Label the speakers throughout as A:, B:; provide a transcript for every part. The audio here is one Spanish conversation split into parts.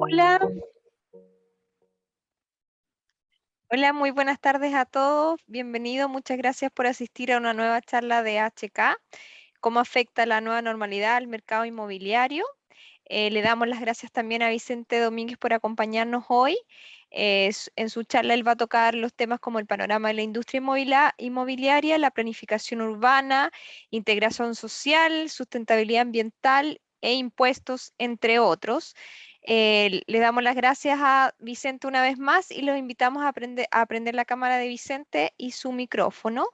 A: Hola, hola, muy buenas tardes a todos. Bienvenido, muchas gracias por asistir a una nueva charla de HK. ¿Cómo afecta la nueva normalidad al mercado inmobiliario? Le damos las gracias también a Vicente Domínguez por acompañarnos hoy. En su charla él va a tocar los temas como el panorama de la industria inmobiliaria, la planificación urbana, integración social, sustentabilidad ambiental e impuestos, entre otros. Le damos las gracias a Vicente una vez más y los invitamos a aprender la cámara de Vicente y su micrófono.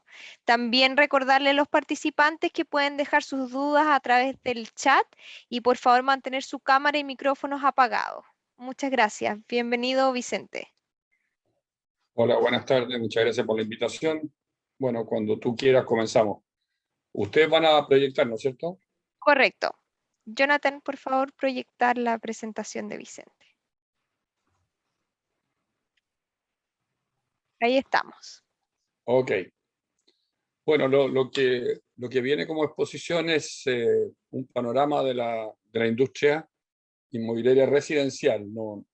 A: También recordarle a los participantes que pueden dejar sus dudas a través del chat y por favor mantener su cámara y micrófonos apagados. Muchas gracias. Bienvenido, Vicente.
B: Hola, buenas tardes, muchas gracias por la invitación. Bueno, cuando tú quieras comenzamos. Ustedes van a proyectar, ¿no es cierto?
A: Correcto. Jonathan, por favor, proyectar la presentación de Vicente. Ahí estamos.
B: Ok. Bueno, lo que viene como exposición es un panorama de la industria inmobiliaria residencial. ¿No?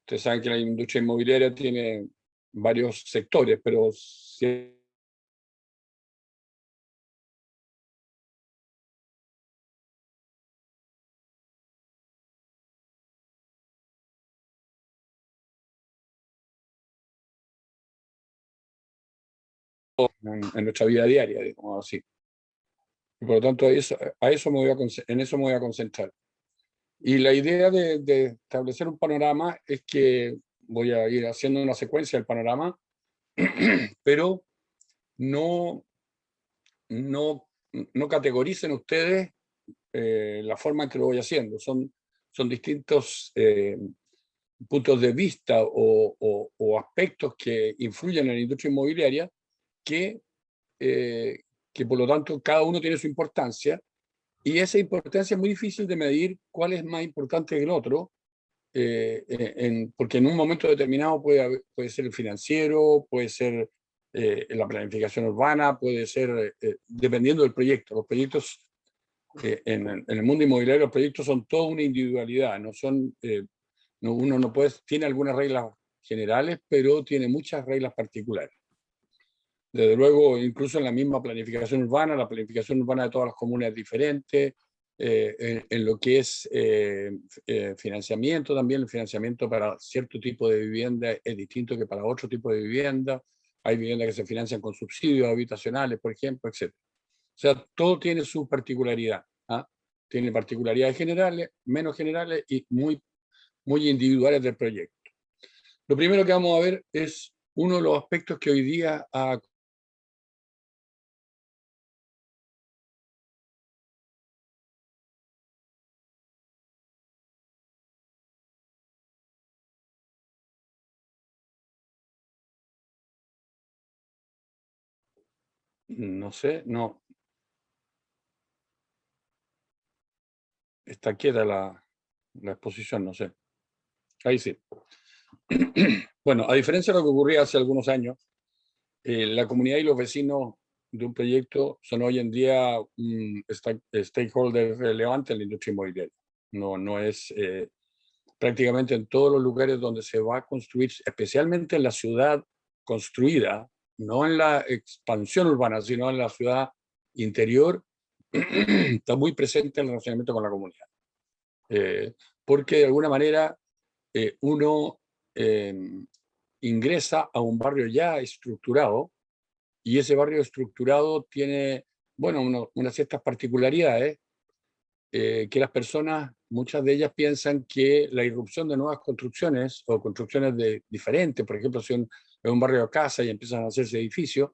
B: Ustedes saben que la industria inmobiliaria tiene varios sectores, pero sí en nuestra vida diaria, digamos así. Y por lo tanto, en eso me voy a concentrar. Y la idea de establecer un panorama es que voy a ir haciendo una secuencia del panorama, pero no, no, no categoricen ustedes la forma en que lo voy haciendo. Son distintos puntos de vista o aspectos que influyen en la industria inmobiliaria que, eh, que por lo tanto cada uno tiene su importancia y esa importancia es muy difícil de medir cuál es más importante que el otro porque en un momento determinado puede ser el financiero, puede ser la planificación urbana, puede ser, dependiendo del proyecto. Los proyectos, en el mundo inmobiliario, los proyectos son toda una individualidad, no son, uno no puede, tiene algunas reglas generales, pero tiene muchas reglas particulares. Desde luego, incluso en la misma planificación urbana, la planificación urbana de todas las comunas es diferente, en lo que es financiamiento también, el financiamiento para cierto tipo de vivienda es distinto que para otro tipo de vivienda. Hay viviendas que se financian con subsidios habitacionales, por ejemplo, etc. O sea, todo tiene su particularidad. ¿Ah? Tiene particularidades generales, menos generales y muy individuales del proyecto. Lo primero que vamos a ver es uno de los aspectos que hoy día ha... No sé, no, está quieta la exposición, no sé. Ahí sí. Bueno, a diferencia de lo que ocurría hace algunos años, la comunidad y los vecinos de un proyecto son hoy en día un stakeholder relevante en la industria inmobiliaria. No es prácticamente en todos los lugares donde se va a construir, especialmente en la ciudad construida, no en la expansión urbana, sino en la ciudad interior, está muy presente el relacionamiento con la comunidad. Porque de alguna manera uno eh, ingresa a un barrio ya estructurado y ese barrio estructurado tiene, bueno, unas ciertas particularidades que las personas, muchas de ellas piensan que la irrupción de nuevas construcciones o construcciones diferentes, por ejemplo, si es un barrio de casa y empiezan a hacerse edificios,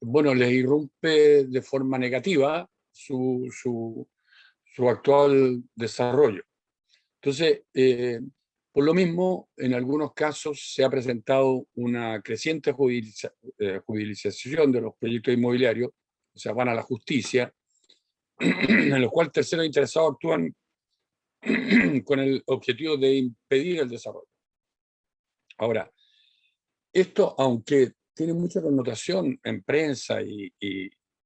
B: bueno, les irrumpe de forma negativa su actual desarrollo. Entonces, por lo mismo, en algunos casos se ha presentado una creciente judicialización de los proyectos inmobiliarios, o sea, van a la justicia, en los cuales terceros interesados actúan con el objetivo de impedir el desarrollo. Ahora, esto, aunque tiene mucha connotación en prensa y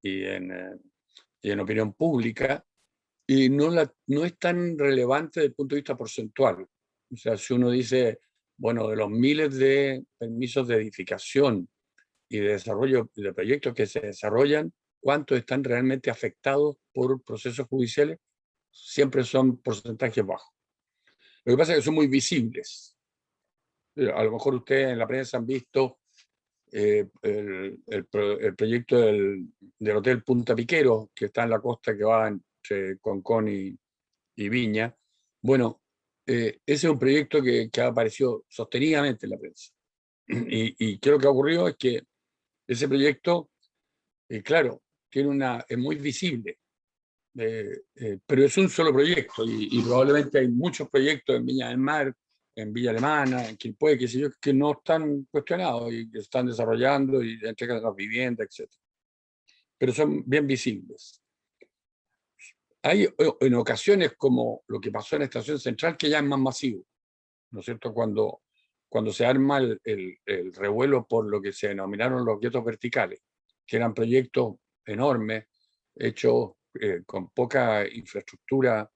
B: en opinión pública, y no es tan relevante desde el punto de vista porcentual. O sea, si uno dice, bueno, de los miles de permisos de edificación y de desarrollo de proyectos que se desarrollan, ¿cuántos están realmente afectados por procesos judiciales? Siempre son porcentajes bajos. Lo que pasa es que son muy visibles. A lo mejor ustedes en la prensa han visto el proyecto del Hotel Punta Piquero, que está en la costa que va entre Concón y Viña. Bueno, ese es un proyecto que ha aparecido sostenidamente en la prensa. Y ¿qué es lo que ha ocurrido? Es que ese proyecto, claro, es muy visible, pero es un solo proyecto y probablemente hay muchos proyectos en Viña del Mar, en Villa Alemana, en Quilpué, qué sé yo, que no están cuestionados y que están desarrollando y entregan las viviendas, etc. Pero son bien visibles. Hay en ocasiones como lo que pasó en Estación Central que ya es más masivo, ¿no es cierto? Cuando se arma el revuelo por lo que se denominaron los guetos verticales, que eran proyectos enormes, hechos con poca infraestructura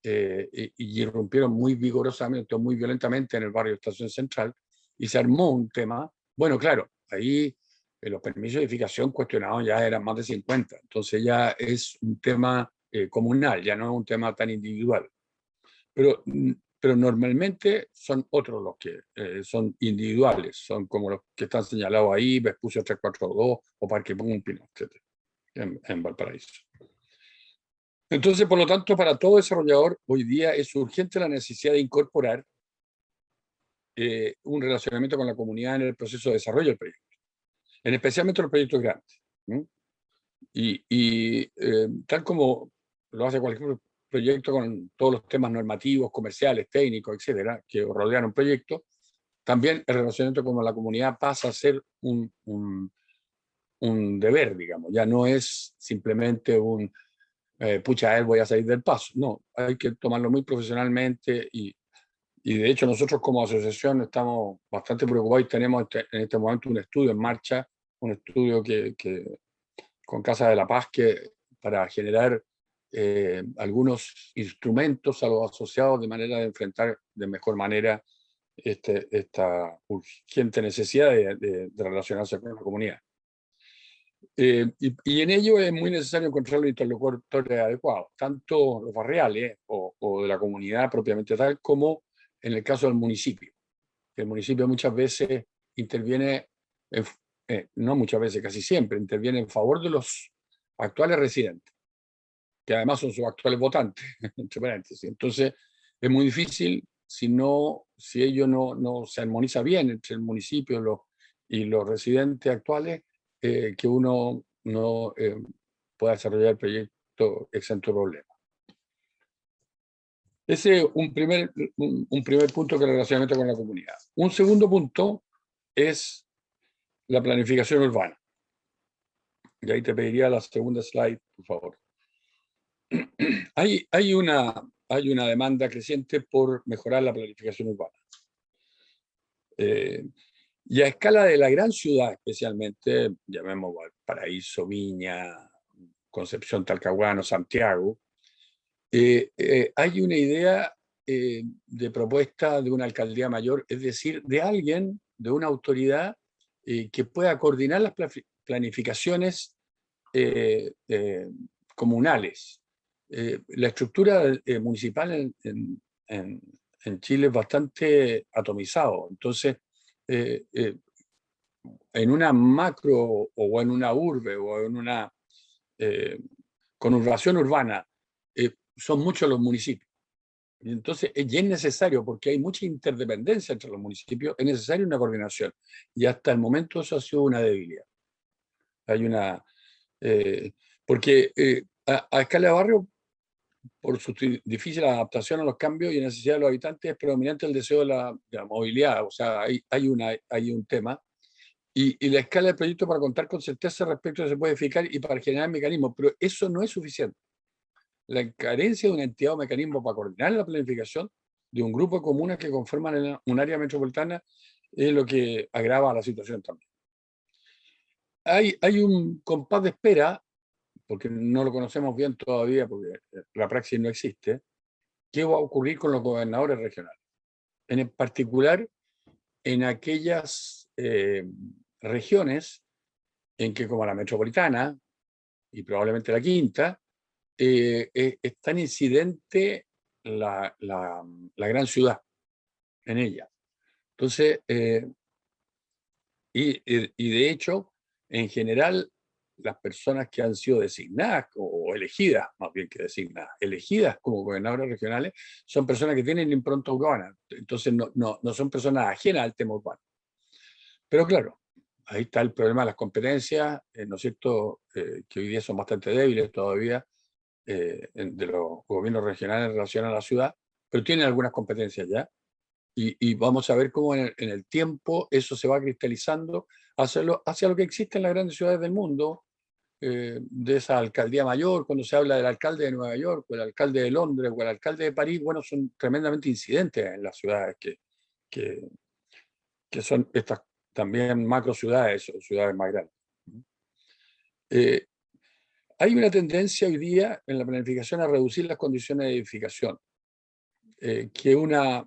B: y irrumpieron muy vigorosamente o muy violentamente en el barrio Estación Central y se armó un tema. Bueno, claro, ahí los permisos de edificación cuestionados ya eran más de 50, entonces ya es un tema comunal, ya no es un tema tan individual. Pero, pero normalmente son otros los que son individuales, son como los que están señalados ahí, Vespucio 342 o Parque Púmpino, etc., en Valparaíso. Entonces, por lo tanto, para todo desarrollador hoy día es urgente la necesidad de incorporar un relacionamiento con la comunidad en el proceso de desarrollo del proyecto, en especialmente los proyectos grandes. ¿No? Tal como lo hace cualquier proyecto con todos los temas normativos, comerciales, técnicos, etcétera, que rodean un proyecto, también el relacionamiento con la comunidad pasa a ser un deber, digamos. Ya no es simplemente pucha, voy a salir del paso. No, hay que tomarlo muy profesionalmente y de hecho nosotros como asociación estamos bastante preocupados y tenemos en este momento un estudio en marcha, un estudio con Casa de la Paz para generar algunos instrumentos a los asociados de manera de enfrentar de mejor manera esta urgente necesidad de relacionarse con la comunidad. Y en ello es muy necesario encontrar los interlocutores adecuados, tanto los barriales o de la comunidad propiamente tal, como en el caso del municipio. El municipio muchas veces interviene, no muchas veces, casi siempre, interviene en favor de los actuales residentes, que además son sus actuales votantes, entre paréntesis. Entonces, es muy difícil si ello no se armoniza bien entre el municipio y los residentes actuales, que uno no pueda desarrollar el proyecto exento de problemas. Ese es un primer punto que es el relacionamiento con la comunidad. Un segundo punto es la planificación urbana. Y ahí te pediría la segunda slide, por favor. Hay una demanda creciente por mejorar la planificación urbana. Y a escala de la gran ciudad, especialmente, llamemos Valparaíso, Viña, Concepción, Talcahuano, Santiago, hay una idea de propuesta de una alcaldía mayor, es decir, de alguien, de una autoridad que pueda coordinar las planificaciones comunales. La estructura municipal en Chile es bastante atomizado, entonces en una macro o en una urbe o en una conurbación urbana son muchos los municipios. Y entonces y es necesario, porque hay mucha interdependencia entre los municipios, es necesaria una coordinación. Y hasta el momento eso ha sido una debilidad. Hay una... porque a escala de barrio, por su difícil adaptación a los cambios y necesidad de los habitantes, es predominante el deseo de la movilidad. O sea, hay un tema. Y la escala del proyecto para contar con certeza respecto a se puede edificar y para generar mecanismos, pero eso no es suficiente. La carencia de una entidad o mecanismo para coordinar la planificación de un grupo de comunas que conforman un área metropolitana es lo que agrava la situación también. Hay un compás de espera porque no lo conocemos bien todavía, porque la praxis no existe, qué va a ocurrir con los gobernadores regionales. En particular, en aquellas regiones en que, como la metropolitana y probablemente la quinta, es tan incidente la gran ciudad en ella. Entonces, y de hecho, en general, las personas que han sido designadas o elegidas, más bien que designadas, elegidas como gobernadores regionales, son personas que tienen impronta urbana. Entonces, no son personas ajenas al tema urbano. Pero claro, ahí está el problema de las competencias, ¿no es cierto?, que hoy día son bastante débiles todavía de los gobiernos regionales en relación a la ciudad, pero tienen algunas competencias ya. Y vamos a ver cómo en el tiempo eso se va cristalizando hacia lo que existe en las grandes ciudades del mundo, de esa alcaldía mayor, cuando se habla del alcalde de Nueva York, o el alcalde de Londres, o el alcalde de París, bueno, son tremendamente incidentes en las ciudades que, que son estas también macro ciudades o ciudades más grandes. Eh, Hay una tendencia hoy día en la planificación a reducir las condiciones de edificación, que es una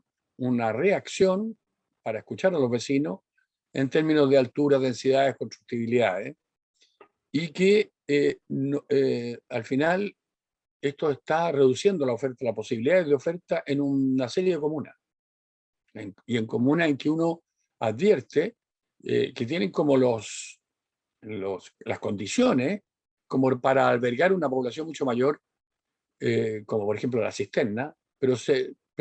B: reacción para escuchar a los vecinos en términos de altura, densidades, constructibilidades, y que al final esto está reduciendo la oferta, las posibilidades de oferta en una serie de comunas, y en comunas en que uno advierte que tienen como las condiciones como para albergar una población mucho mayor, como por ejemplo la Cisterna, pero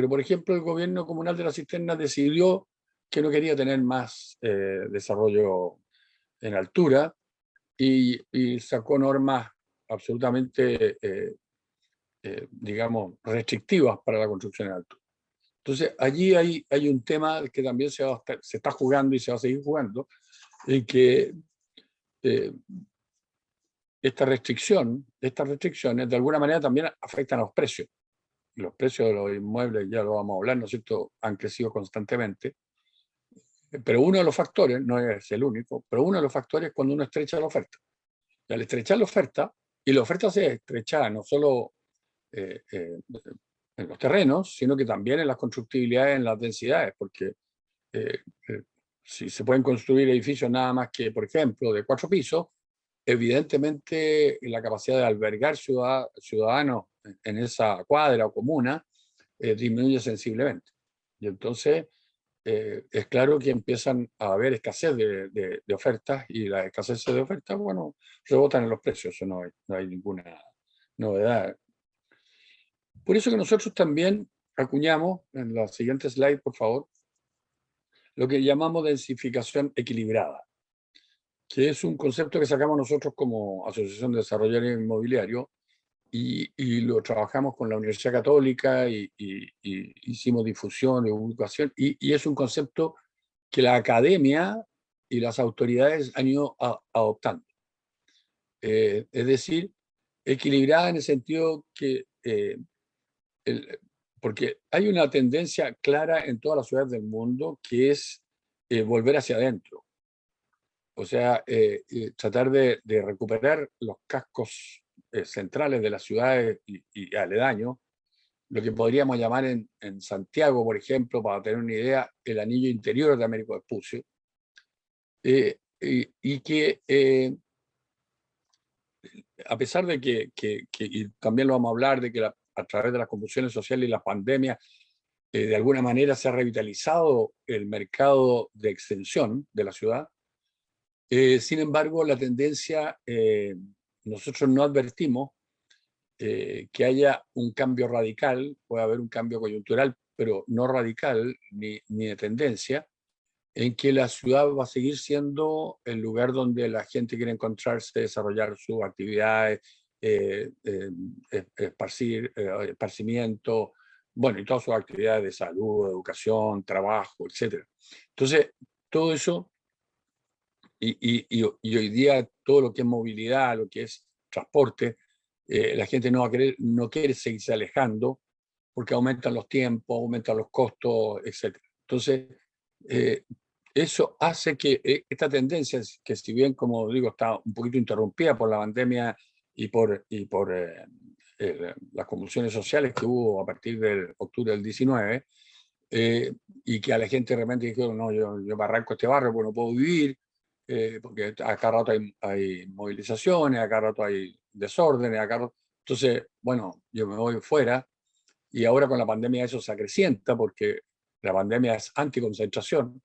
B: por ejemplo el gobierno comunal de la Cisterna decidió que no quería tener más desarrollo en altura y sacó normas absolutamente, digamos, restrictivas para la construcción en altura. Entonces, allí hay un tema que también se está jugando y se va a seguir jugando, en que eh, estas restricciones de alguna manera también afectan a los precios. Los precios de los inmuebles, ya lo vamos a hablar, ¿no es cierto?, han crecido constantemente. Pero uno de los factores, no es el único, pero uno de los factores es cuando uno estrecha la oferta. Y al estrechar la oferta, y la oferta se estrecha no solo en los terrenos, sino que también en las constructibilidades, en las densidades, porque eh, eh, si se pueden construir edificios nada más que, por ejemplo, de 4 pisos, evidentemente la capacidad de albergar ciudadanos en esa cuadra o comuna disminuye sensiblemente. Y entonces es claro que empiezan a haber escasez de ofertas, y la escasez de ofertas, bueno, rebotan en los precios, eso no hay ninguna novedad. Por eso que nosotros también acuñamos, en la siguiente slide, por favor, lo que llamamos densificación equilibrada, que es un concepto que sacamos nosotros como Asociación de Desarrolladores Inmobiliarios, y lo trabajamos con la Universidad Católica y hicimos difusión y divulgación, y es un concepto que la academia y las autoridades han ido adoptando. Es decir, equilibrada en el sentido que, porque hay una tendencia clara en todas las ciudades del mundo que es volver hacia adentro. O sea, tratar de recuperar los cascos centrales de las ciudades y aledaños, lo que podríamos llamar en Santiago, por ejemplo, para tener una idea, el anillo interior de Américo Vespucio, y que a pesar de que y también lo vamos a hablar, de que a través de las convulsiones sociales y la pandemia, de alguna manera se ha revitalizado el mercado de extensión de la ciudad. Sin embargo, la tendencia, nosotros no advertimos que haya un cambio radical, puede haber un cambio coyuntural, pero no radical ni de tendencia, en que la ciudad va a seguir siendo el lugar donde la gente quiere encontrarse, desarrollar sus actividades, esparcimiento, bueno, y todas sus actividades de salud, educación, trabajo, etc. Entonces, todo eso, y hoy día todo lo que es movilidad, lo que es transporte, la gente no quiere seguirse alejando porque aumentan los tiempos, aumentan los costos, etc. Entonces, eh, eso hace que esta tendencia, que si bien, como digo, está un poquito interrumpida por la pandemia las convulsiones sociales que hubo a partir del octubre del 19, y que a la gente de repente dijeron, no, yo me arranco este barrio porque no puedo vivir, porque a cada rato hay movilizaciones, a cada rato hay desórdenes, entonces, bueno, yo me voy fuera, y ahora con la pandemia eso se acrecienta porque la pandemia es anticoncentración,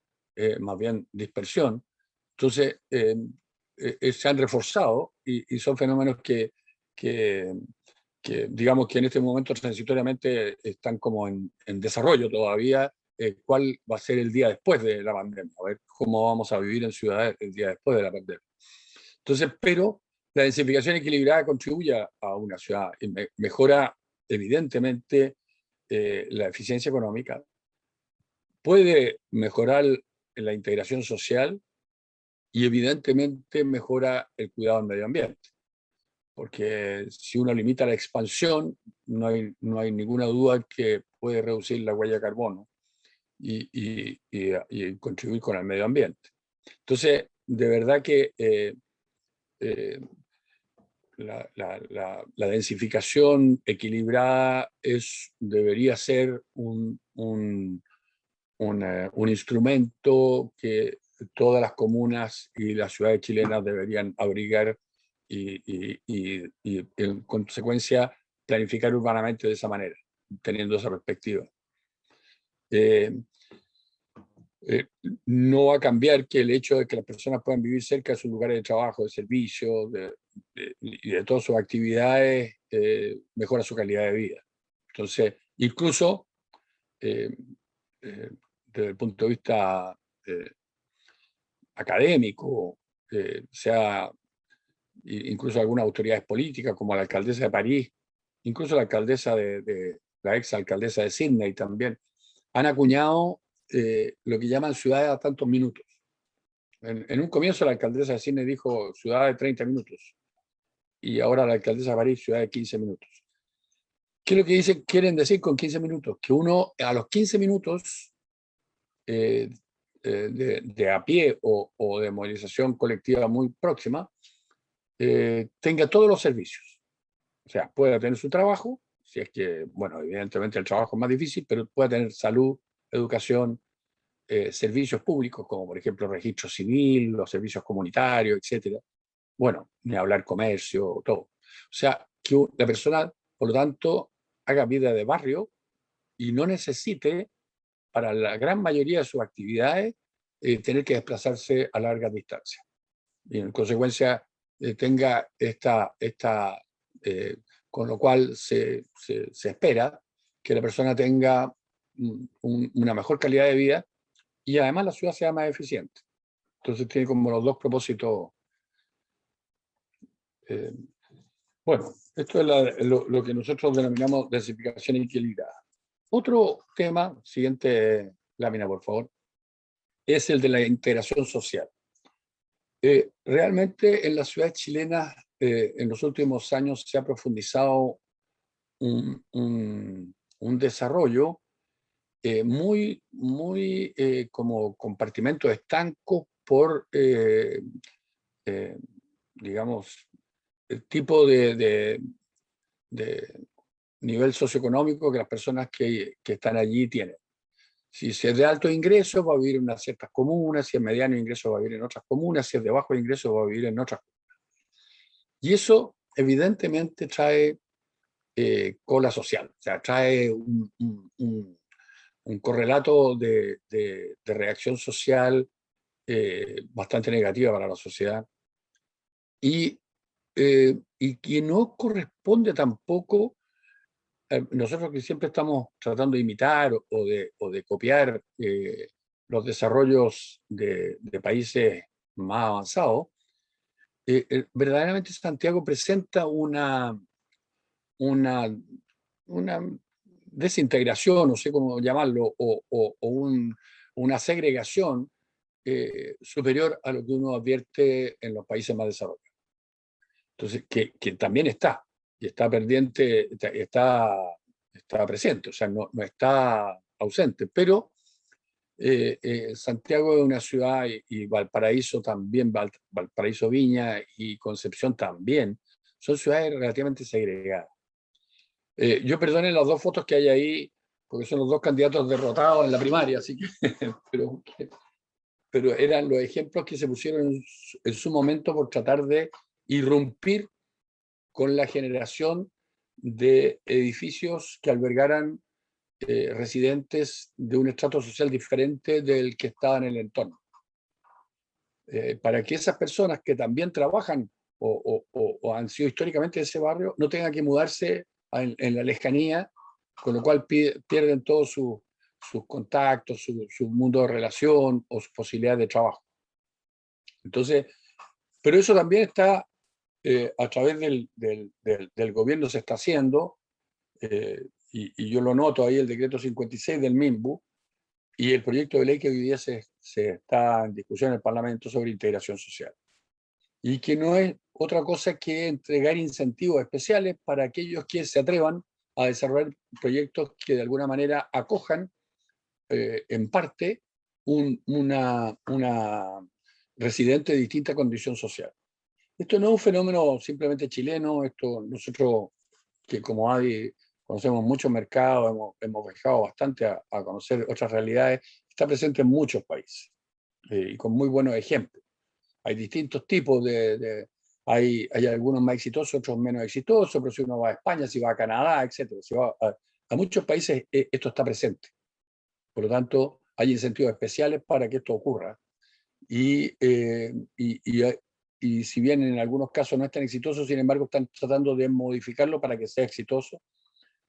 B: más bien dispersión. Entonces, se han reforzado y son fenómenos que, digamos que en este momento transitoriamente están como en desarrollo todavía. ¿Cuál va a ser el día después de la pandemia? A ver cómo vamos a vivir en ciudades el día después de la pandemia. Entonces, pero la densificación equilibrada contribuye a una ciudad y mejora evidentemente la eficiencia económica, puede mejorar la integración social y evidentemente mejora el cuidado del medio ambiente. Porque si uno limita la expansión, no hay ninguna duda que puede reducir la huella de carbono y contribuir con el medio ambiente. Entonces, de verdad que la densificación equilibrada debería ser un instrumento que todas las comunas y las ciudades chilenas deberían abrigar y en consecuencia planificar urbanamente de esa manera, teniendo esa perspectiva. Eh, no va a cambiar que el hecho de que las personas puedan vivir cerca de sus lugares de trabajo, de servicio y de todas sus actividades, mejora su calidad de vida. Entonces, incluso eh, desde el punto de vista académico, sea incluso algunas autoridades políticas, como la alcaldesa de París, incluso la alcaldesa la ex alcaldesa de Sydney también, han acuñado lo que llaman ciudades a tantos minutos. En un comienzo la alcaldesa de Sydney dijo ciudad de 30 minutos y ahora la alcaldesa de París ciudad de 15 minutos. ¿Qué es lo que quieren decir con 15 minutos? Que uno a los 15 minutos de a pie o de movilización colectiva muy próxima, tenga todos los servicios. O sea, pueda tener su trabajo, si es que, bueno, evidentemente el trabajo es más difícil, pero pueda tener salud, educación, servicios públicos, como por ejemplo registro civil, los servicios comunitarios, etcétera. Bueno, ni hablar comercio, todo. O sea, que la persona, por lo tanto, haga vida de barrio y no necesite, para la gran mayoría de sus actividades, tener que desplazarse a largas distancias. Y en consecuencia, tenga con lo cual se espera que la persona tenga una mejor calidad de vida y además la ciudad sea más eficiente. Entonces tiene como los dos propósitos. eh, bueno, esto es lo que nosotros denominamos densificación equilibrada. Otro tema, siguiente lámina por favor, es el de la integración social. Realmente en las ciudades chilenas en los últimos años se ha profundizado un desarrollo muy como compartimentos estancos por, digamos, el tipo de nivel socioeconómico que las personas que están allí tienen. Si es de alto ingreso, va a vivir en unas ciertas comunas; si es mediano ingreso, va a vivir en otras comunas; si es de bajo ingreso, va a vivir en otras. Y eso evidentemente trae cola social, o sea, trae un correlato de reacción social bastante negativa para la sociedad y que no corresponde tampoco. Nosotros que siempre estamos tratando de imitar o de copiar los desarrollos de países más avanzados, verdaderamente Santiago presenta una, una desintegración, no sé cómo llamarlo, una segregación superior a lo que uno advierte en los países más desarrollados. Entonces, que también está, y está pendiente, está presente, o sea, no está ausente, pero Santiago es una ciudad y Valparaíso también, Valparaíso Viña y Concepción también, son ciudades relativamente segregadas. Yo perdoné las dos fotos que hay ahí, porque son los dos candidatos derrotados en la primaria, así que, pero, pero eran los ejemplos que se pusieron en su momento por tratar de irrumpir con la generación de edificios que albergaran residentes de un estrato social diferente del que estaba en el entorno. Para que esas personas que también trabajan o han sido históricamente de ese barrio no tengan que mudarse en la lejanía, con lo cual pierden todos sus contactos, su mundo de relación o sus posibilidades de trabajo. Entonces, pero eso también está a través del gobierno se está haciendo, y yo lo noto ahí, el decreto 56 del MIMBU, y el proyecto de ley que hoy día se está en discusión en el Parlamento sobre integración social. Y que no es otra cosa que entregar incentivos especiales para aquellos que se atrevan a desarrollar proyectos que de alguna manera acojan en parte una residente de distinta condición social. Esto no es un fenómeno simplemente chileno, esto nosotros que como ADI conocemos muchos mercados, hemos viajado bastante a conocer otras realidades, está presente en muchos países y con muy buenos ejemplos. Hay distintos tipos hay algunos más exitosos, otros menos exitosos, pero si uno va a España, si va a Canadá, etc. Si va a muchos países, esto está presente. Por lo tanto, hay incentivos especiales para que esto ocurra. Y si bien en algunos casos no es tan exitoso, sin embargo, están tratando de modificarlo para que sea exitoso.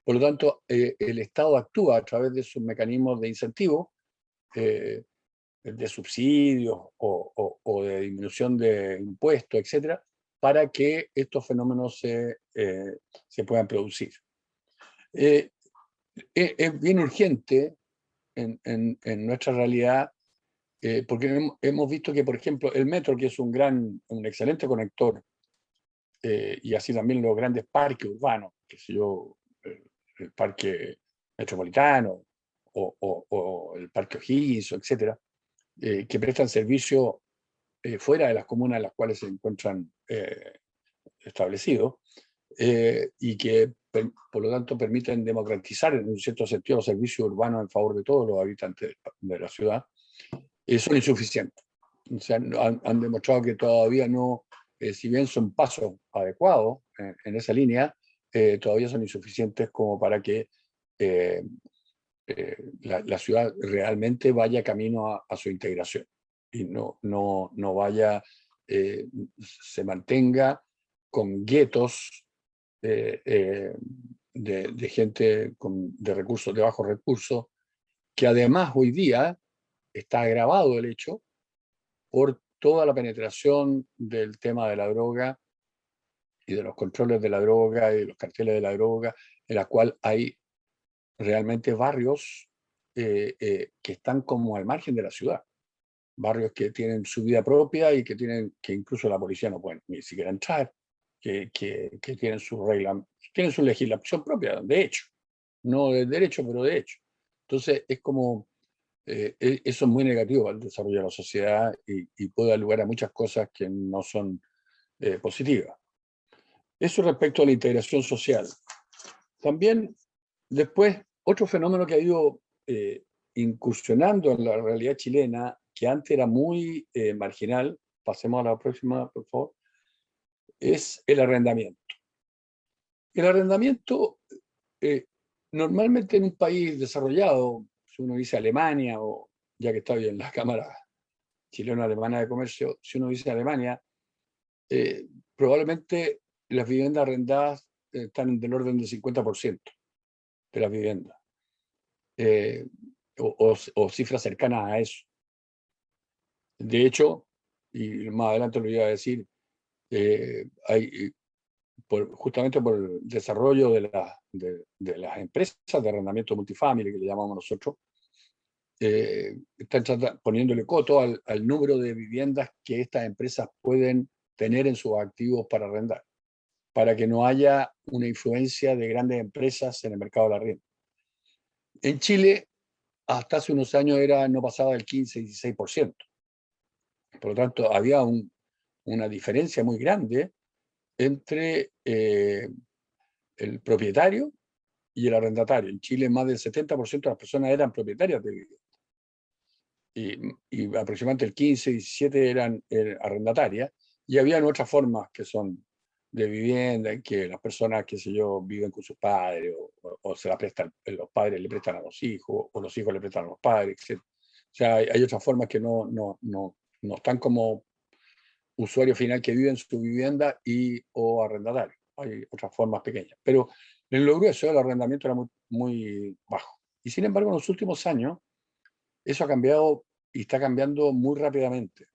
B: Por lo tanto, el Estado actúa a través de sus mecanismos de incentivo, de subsidios o de disminución de impuestos, etcétera, para que estos fenómenos se puedan producir. Es bien urgente en nuestra realidad, porque hemos visto que, por ejemplo, el metro, que es un excelente conector, y así también los grandes parques urbanos, que sé yo, el parque metropolitano o el parque O'Higgins, etcétera, que prestan servicio fuera de las comunas en las cuales se encuentran establecidos, y que por lo tanto permiten democratizar en un cierto sentido los servicios urbanos en favor de todos los habitantes de la ciudad, son insuficientes. O sea, han demostrado que todavía no, si bien son pasos adecuados en esa línea, todavía son insuficientes como para que la ciudad realmente vaya camino a su integración y no vaya, se mantenga con guetos de gente de recursos, de bajos recursos, que además hoy día está agravado el hecho por toda la penetración del tema de la droga y de los controles de la droga y de los carteles de la droga, en la cual hay realmente barrios que están como al margen de la ciudad, barrios que tienen su vida propia y que incluso la policía no puede ni siquiera entrar, que tienen su regla, tienen su legislación propia, de hecho, no de derecho, pero de hecho. Entonces es como, eso es muy negativo al desarrollo de la sociedad y puede dar lugar a muchas cosas que no son positivas. Eso respecto a la integración social. También después, otro fenómeno que ha ido incursionando en la realidad chilena, que antes era muy marginal, pasemos a la próxima, por favor, es el arrendamiento. El arrendamiento, normalmente en un país desarrollado, si uno dice Alemania, o ya que está bien la Cámara Chileno-Alemana de Comercio, si uno dice Alemania, probablemente las viviendas arrendadas están del orden del 50% de las viviendas, o cifras cercanas a eso. De hecho, y más adelante lo iba a decir, justamente por el desarrollo de las empresas de arrendamiento multifamily, que le llamamos nosotros, están poniéndole coto al número de viviendas que estas empresas pueden tener en sus activos para arrendar, para que no haya una influencia de grandes empresas en el mercado de la renta. En Chile, hasta hace unos años no pasaba del 15-16%. Por lo tanto, había una diferencia muy grande entre el propietario y el arrendatario. En Chile más del 70% de las personas eran propietarias de vivienda. Y aproximadamente el 15, 17 eran arrendatarias, y habían otras formas que son de vivienda, en que las personas, qué sé yo, viven con sus padres, o se la prestan, los padres le prestan a los hijos, o los hijos le prestan a los padres, etc. O sea, hay otras formas que no están como usuario final que vive en su vivienda o arrendatario. Hay otras formas pequeñas. Pero en lo grueso el arrendamiento era muy bajo. Y sin embargo, en los últimos años, eso ha cambiado y está cambiando muy rápidamente.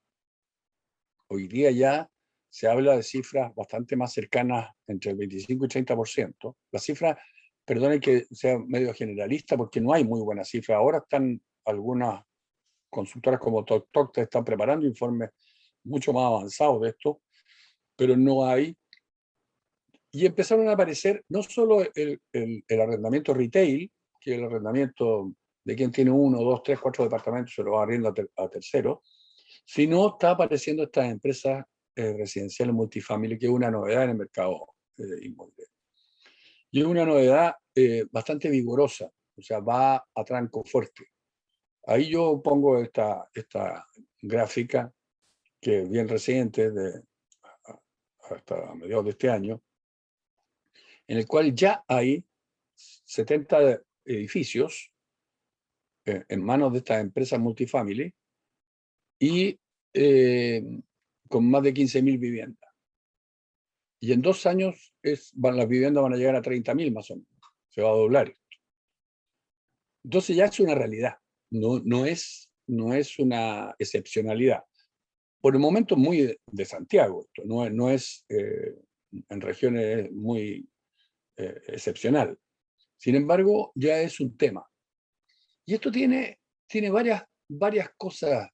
B: Hoy día ya se habla de cifras bastante más cercanas entre el 25 y 30%. Las cifras, perdonen que sea medio generalista, porque no hay muy buenas cifras. Ahora están algunas consultoras como TokTok que están preparando informes mucho más avanzados de esto, pero no hay. Y empezaron a aparecer no solo el arrendamiento retail, que es el arrendamiento de quien tiene 1, 2, 3, 4 departamentos, se lo arrienda a terceros, sino está apareciendo estas empresas residenciales multifamily, que es una novedad en el mercado inmobiliario. Y es una novedad bastante vigorosa, o sea, va a tranco fuerte. Ahí yo pongo esta gráfica, que es bien reciente, hasta mediados de este año, en el cual ya hay 70 edificios en manos de estas empresas multifamily y con más de 15.000 viviendas. Y en 2 años las viviendas van a llegar a 30.000 más o menos. Se va a doblar. Entonces ya es una realidad, no es una excepcionalidad. Por el momento muy de Santiago, esto no es en regiones muy excepcional. Sin embargo, ya es un tema. Y esto tiene varias cosas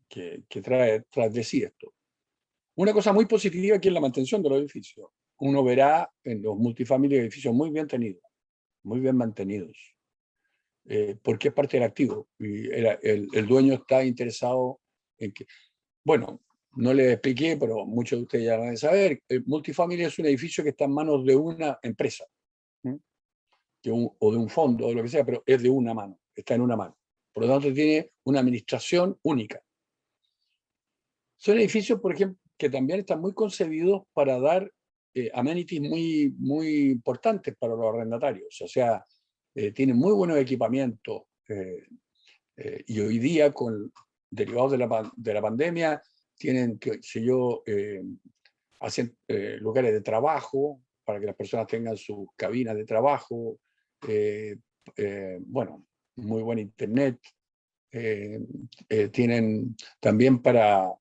B: que trae tras de sí esto. Una cosa muy positiva, que es la mantención de los edificios. Uno verá en los multifamilies edificios muy bien tenidos, muy bien mantenidos, porque es parte del activo. Y el dueño está interesado en que, bueno, no les expliqué, pero muchos de ustedes ya van a saber, el multifamily es un edificio que está en manos de una empresa, o de un fondo, o lo que sea, pero es de una mano, está en una mano. Por lo tanto, tiene una administración única. Son edificios, por ejemplo, que también están muy concebidos para dar amenities muy importantes para los arrendatarios. O sea, tienen muy buenos equipamientos, y hoy día, derivados de la pandemia, tienen, qué sé yo, hacen lugares de trabajo para que las personas tengan sus cabinas de trabajo, bueno, muy buen internet, tienen también para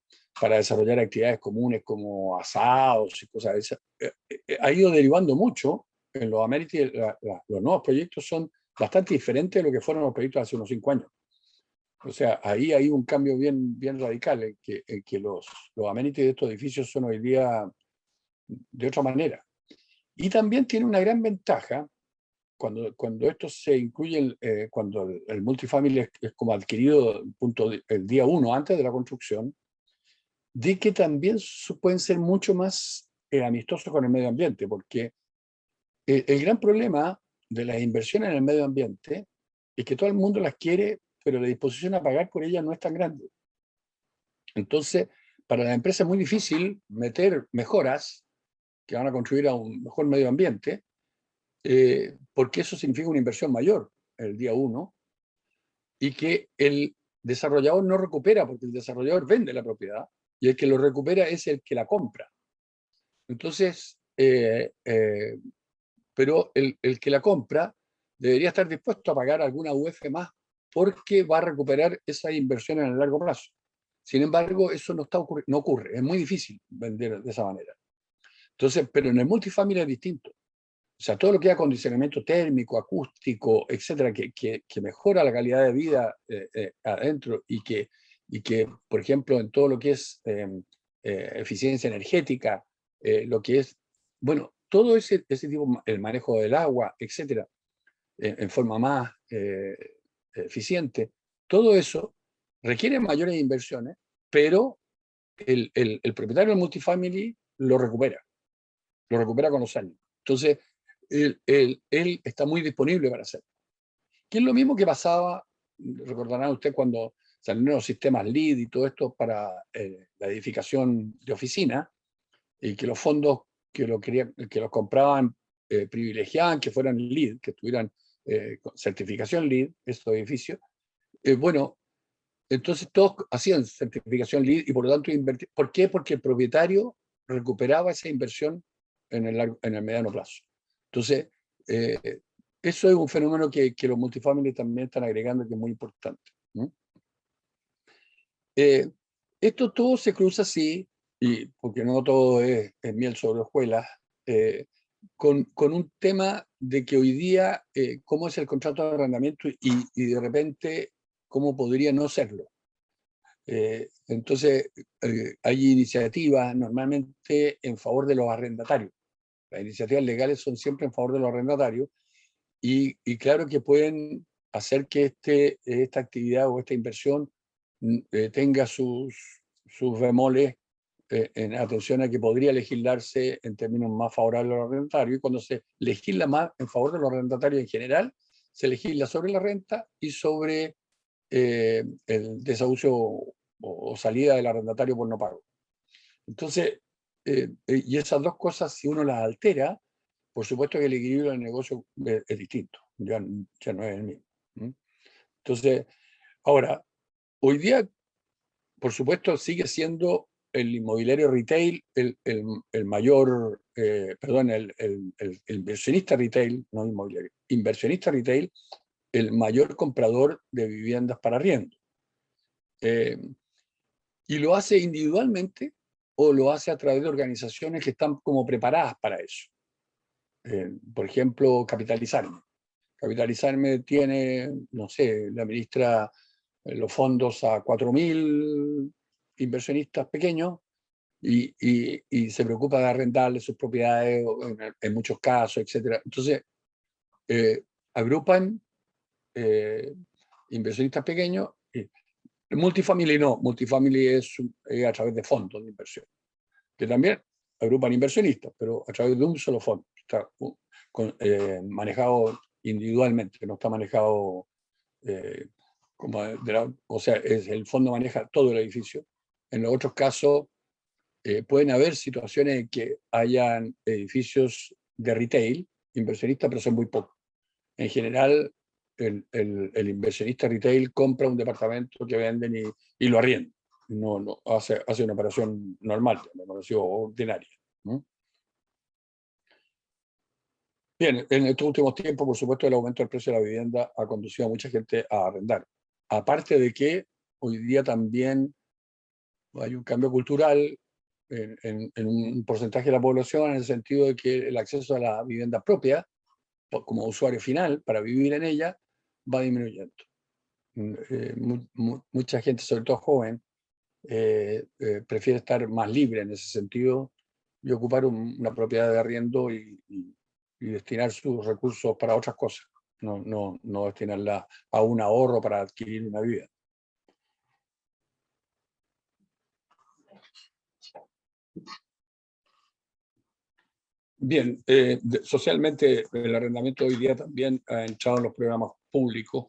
B: desarrollar actividades comunes como asados y cosas de esas. Ha ido derivando mucho en los amenities. Los nuevos proyectos son bastante diferentes de lo que fueron los proyectos hace unos 5 años. O sea, ahí hay un cambio bien radical en que los amenities de estos edificios son hoy día de otra manera. Y también tiene una gran ventaja cuando esto se incluye, cuando el multifamily es como adquirido el día 1 antes de la construcción, de que también pueden ser mucho más amistosos con el medio ambiente, porque el gran problema de las inversiones en el medio ambiente es que todo el mundo las quiere, pero la disposición a pagar por ellas no es tan grande. Entonces, para la empresa es muy difícil meter mejoras que van a contribuir a un mejor medio ambiente, porque eso significa una inversión mayor el día 1, y que el desarrollador no recupera, porque el desarrollador vende la propiedad y el que lo recupera es el que la compra. Entonces, pero el que la compra debería estar dispuesto a pagar alguna UF más, porque va a recuperar esa inversión en el largo plazo. Sin embargo, eso no ocurre, es muy difícil vender de esa manera. Entonces, pero en el multifamily es distinto. O sea, todo lo que es acondicionamiento térmico, acústico, etcétera, que mejora la calidad de vida adentro, y que, por ejemplo, en todo lo que es eficiencia energética, lo que es, bueno, todo ese tipo, el manejo del agua, etcétera, en forma más eficiente, todo eso requiere mayores inversiones, pero el propietario del multifamily lo recupera con los años. Entonces, él está muy disponible para hacerlo. Que es lo mismo que pasaba, recordarán usted, cuando salieron los sistemas LEED y todo esto para la edificación de oficina, y que los fondos que los compraban privilegiaban que fueran LEED, que tuvieran certificación LEED, estos edificios. Bueno, entonces todos hacían certificación LEED y por lo tanto invertían. ¿Por qué? Porque el propietario recuperaba esa inversión en el mediano plazo. Entonces, eso es un fenómeno que los multifamilies también están agregando, que es muy importante. Esto todo se cruza así, y porque no todo es miel sobre hojuelas, con un tema de que hoy día, cómo es el contrato de arrendamiento y de repente, cómo podría no serlo. Entonces, hay iniciativas normalmente en favor de los arrendatarios. Las iniciativas legales son siempre en favor de los arrendatarios y claro que pueden hacer que esta actividad o esta inversión tenga sus bemoles en atención a que podría legislarse en términos más favorables a los arrendatarios, y cuando se legisla más en favor de los arrendatarios en general, se legisla sobre la renta y sobre el desahucio o salida del arrendatario por no pago. Entonces, y esas dos cosas, si uno las altera, por supuesto que el equilibrio del negocio es distinto, ya no es el mismo. Entonces, ahora, hoy día, por supuesto, sigue siendo el inmobiliario retail el mayor, perdón, el inversionista retail, no inmobiliario, inversionista retail, el mayor comprador de viviendas para arriendo. Y lo hace individualmente o lo hace a través de organizaciones que están como preparadas para eso. Por ejemplo, Capitalizarme. Capitalizarme tiene, no sé, la administra los fondos a 4.000 inversionistas pequeños y se preocupa de arrendarle sus propiedades en muchos casos, etc. Entonces, agrupan inversionistas pequeños. Multifamily no, multifamily es a través de fondos de inversión, que también agrupan inversionistas, pero a través de un solo fondo. Está manejado individualmente, no está manejado o sea, el fondo maneja todo el edificio. En los otros casos pueden haber situaciones en que hayan edificios de retail, inversionistas, pero son muy pocos. En general, el inversionista retail compra un departamento que venden y lo arrienda. No hace una operación normal, una operación ordinaria, ¿no? Bien, en estos últimos tiempos, por supuesto, el aumento del precio de la vivienda ha conducido a mucha gente a arrendar. Aparte de que hoy día también hay un cambio cultural en un porcentaje de la población, en el sentido de que el acceso a la vivienda propia, como usuario final, para vivir en ella, va disminuyendo. Mucha gente, sobre todo joven, prefiere estar más libre en ese sentido y ocupar una propiedad de arriendo y destinar sus recursos para otras cosas, no destinarla a un ahorro para adquirir una vivienda. Bien, socialmente el arrendamiento hoy día también ha entrado en los programas públicos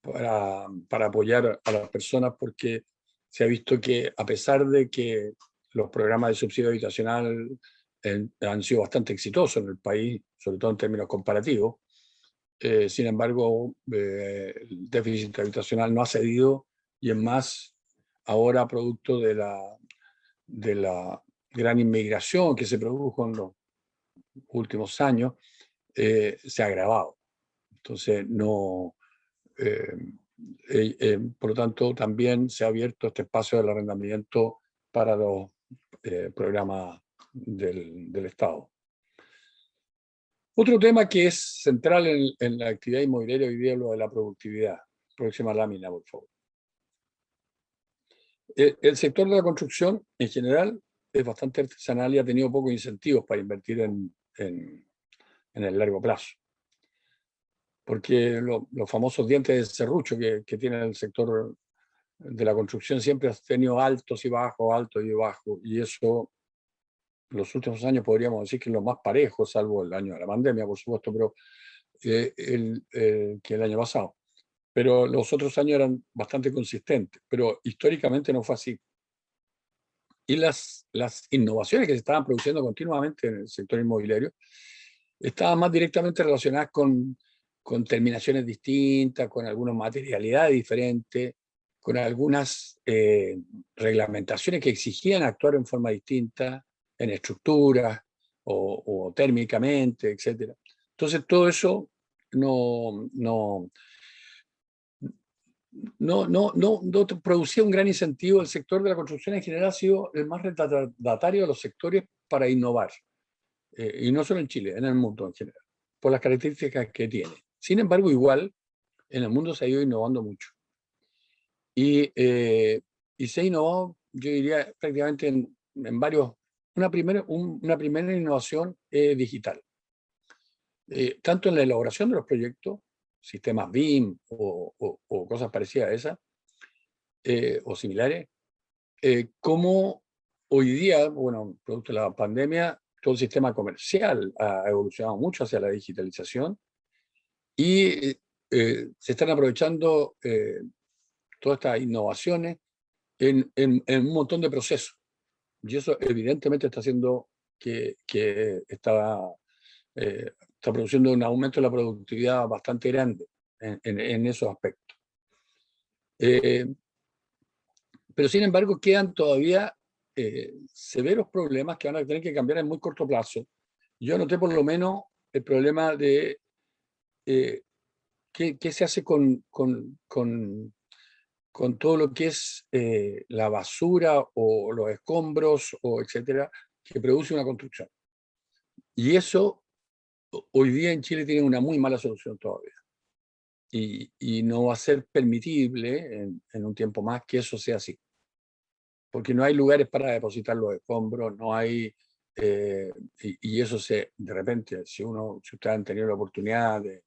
B: para apoyar a las personas, porque se ha visto que a pesar de que los programas de subsidio habitacional han sido bastante exitosos en el país, sobre todo en términos comparativos, sin embargo, el déficit habitacional no ha cedido y es más, ahora producto de la gran inmigración que se produjo en los últimos años, se ha agravado. Entonces, no, por lo tanto, también se ha abierto este espacio del arrendamiento para los programas del Estado. Otro tema que es central en la actividad inmobiliaria hoy día es lo de la productividad. Próxima lámina, por favor. El sector de la construcción, en general, es bastante artesanal y ha tenido pocos incentivos para invertir en el largo plazo. Porque los famosos dientes de serrucho que tiene el sector de la construcción siempre ha tenido altos y bajos, y eso los últimos años podríamos decir que es lo más parejo, salvo el año de la pandemia, por supuesto, pero que el año pasado. Pero los otros años eran bastante consistentes, pero históricamente no fue así. Y las innovaciones que se estaban produciendo continuamente en el sector inmobiliario estaban más directamente relacionadas con terminaciones distintas, con algunas materialidades diferentes, con algunas reglamentaciones que exigían actuar en forma distinta, en estructuras o térmicamente, etc. Entonces todo eso no, no, no producía un gran incentivo. El sector de la construcción en general ha sido el más retardatario de los sectores para innovar, y no solo en Chile, en el mundo en general, por las características que tiene. Sin embargo, igual, en el mundo se ha ido innovando mucho. Y se ha innovado, yo diría, prácticamente en varios. Una primera innovación digital, tanto en la elaboración de los proyectos, sistemas BIM o cosas parecidas a esas, o similares, como hoy día, bueno, producto de la pandemia, todo el sistema comercial ha evolucionado mucho hacia la digitalización y se están aprovechando todas estas innovaciones en un montón de procesos. Y eso evidentemente está haciendo que está produciendo un aumento de la productividad bastante grande en esos aspectos. Pero sin embargo quedan todavía severos problemas que van a tener que cambiar en muy corto plazo. Yo noté por lo menos el problema de qué se hace con todo lo que es la basura o los escombros, o etcétera, que produce una construcción. Y eso hoy día en Chile tiene una muy mala solución todavía. Y no va a ser permitible en un tiempo más que eso sea así. Porque no hay lugares para depositar los escombros, no hay... y eso de repente, si ustedes han tenido la oportunidad de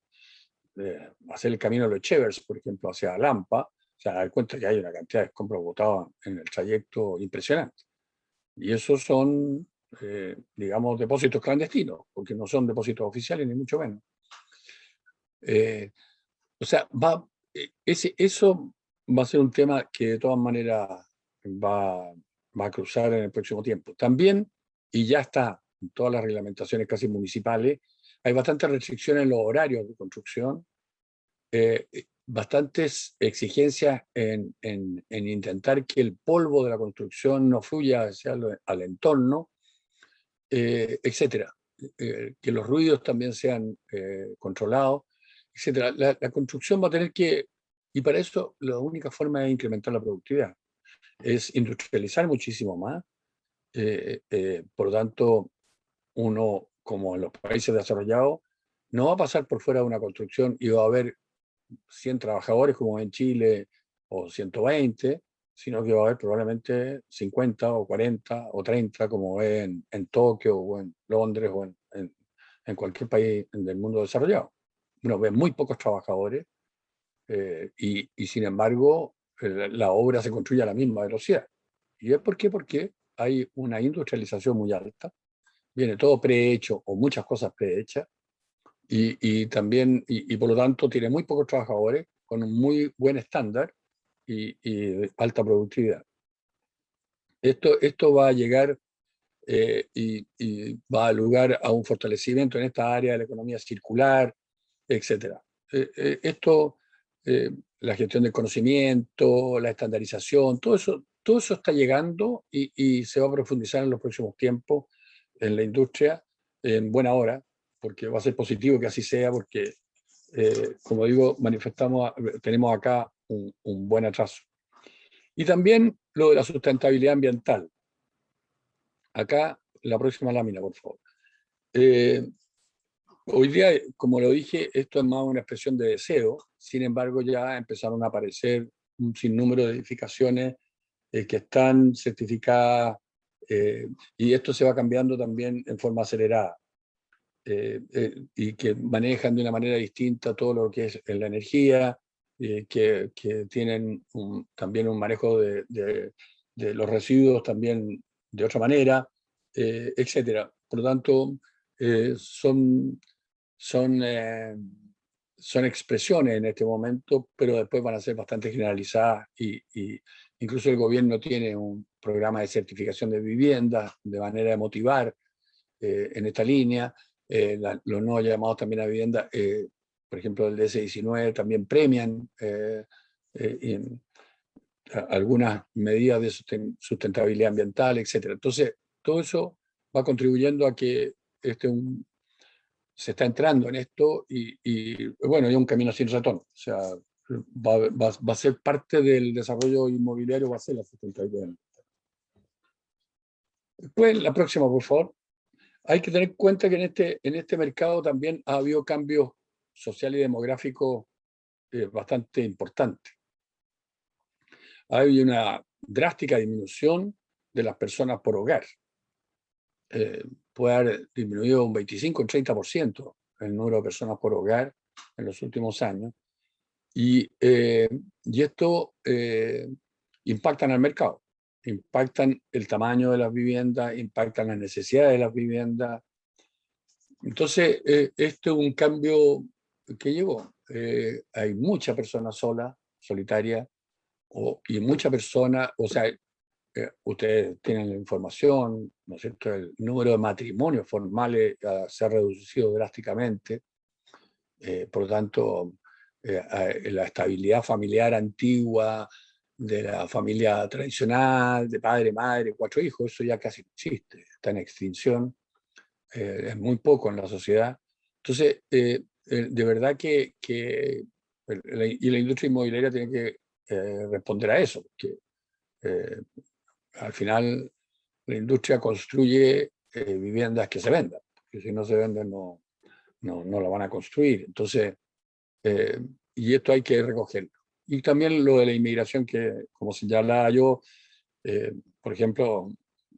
B: hacer el camino de los Chevers, por ejemplo, hacia Lampa, se dan cuenta que hay una cantidad de escombros botados en el trayecto impresionante. Y esos son, digamos, depósitos clandestinos, porque no son depósitos oficiales, ni mucho menos. O sea, eso va a ser un tema que de todas maneras va a cruzar en el próximo tiempo. También, y ya está en todas las reglamentaciones casi municipales, hay bastantes restricciones en los horarios de construcción, bastantes exigencias en intentar que el polvo de la construcción no fluya hacia al entorno, etcétera. Que los ruidos también sean controlados, etcétera. La construcción va a tener que, y para eso la única forma es incrementar la productividad, es industrializar muchísimo más. Por lo tanto, uno, como en los países desarrollados, no va a pasar por fuera de una construcción y va a haber 100 trabajadores como en Chile o 120, sino que va a haber probablemente 50 o 40 o 30 como es en Tokio o en Londres o en cualquier país del mundo desarrollado. Uno ve muy pocos trabajadores y sin embargo la obra se construye a la misma velocidad. ¿Y es por qué? Porque hay una industrialización muy alta, viene todo prehecho o muchas cosas prehechas, y también, y por lo tanto tiene muy pocos trabajadores con un muy buen estándar y alta productividad. Esto va a llegar y va a lugar a un fortalecimiento en esta área de la economía circular, etcétera. Esto, la gestión del conocimiento, la estandarización, todo eso está llegando y se va a profundizar en los próximos tiempos en la industria en buena hora, porque va a ser positivo que así sea, porque, como digo, tenemos acá un buen atraso. Y también lo de la sustentabilidad ambiental. Acá, la próxima lámina, por favor. Hoy día, como lo dije, esto es más una expresión de deseo. Sin embargo, ya empezaron a aparecer un sinnúmero de edificaciones que están certificadas, y esto se va cambiando también en forma acelerada, y que manejan de una manera distinta todo lo que es la energía, que tienen también un manejo de los residuos también de otra manera. etcétera. Por lo tanto, son, son expresiones en este momento, pero después van a ser bastante generalizadas y incluso el gobierno tiene un programa de certificación de viviendas de manera de motivar en esta línea. Los nuevos llamados también a vivienda, por ejemplo, el DS-19 también premian algunas medidas de sustentabilidad ambiental, etcétera. Entonces, todo eso va contribuyendo a que se está entrando en esto y bueno, hay un camino sin retorno. O sea, va a ser parte del desarrollo inmobiliario, va a ser la sustentabilidad. Después, la próxima, por favor. Hay que tener en cuenta que en este mercado también ha habido cambios sociales y demográficos bastante importantes. Hay una drástica disminución de las personas por hogar. Puede haber disminuido un 25 o 30% el número de personas por hogar en los últimos años. Y esto impacta en el mercado, impactan el tamaño de las viviendas, impactan las necesidades de las viviendas. Entonces, esto es un cambio que llegó. Hay muchas personas solas, solitarias, y muchas personas, o sea, ustedes tienen la información, ¿no es cierto? El número de matrimonios formales se ha reducido drásticamente. Por lo tanto, la estabilidad familiar antigua de la familia tradicional, de padre, madre, 4 hijos, eso ya casi no existe, está en extinción, es muy poco en la sociedad. Entonces, de verdad y la industria inmobiliaria tiene que responder a eso, porque al final la industria construye viviendas que se vendan, porque si no se venden no la van a construir. Entonces, y esto hay que recogerlo. Y también lo de la inmigración, que como señalaba yo, por ejemplo,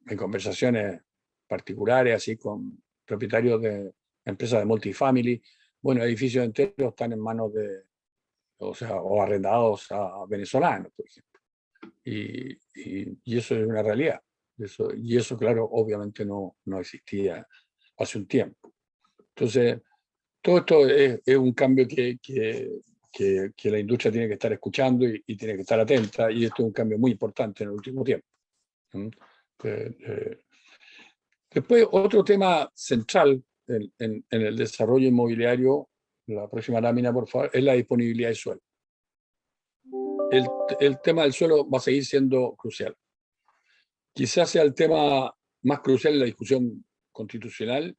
B: en conversaciones particulares, así con propietarios de empresas de multifamily, bueno, edificios enteros están en manos de, o sea, o arrendados a venezolanos, por ejemplo. Y eso es una realidad. Y eso, claro, obviamente no existía hace un tiempo. Entonces, todo esto es un cambio que la industria tiene que estar escuchando y tiene que estar atenta, y esto es un cambio muy importante en el último tiempo. Después, otro tema central en el desarrollo inmobiliario, la próxima lámina, por favor, es la disponibilidad de suelo. El tema del suelo va a seguir siendo crucial. Quizás sea el tema más crucial en la discusión constitucional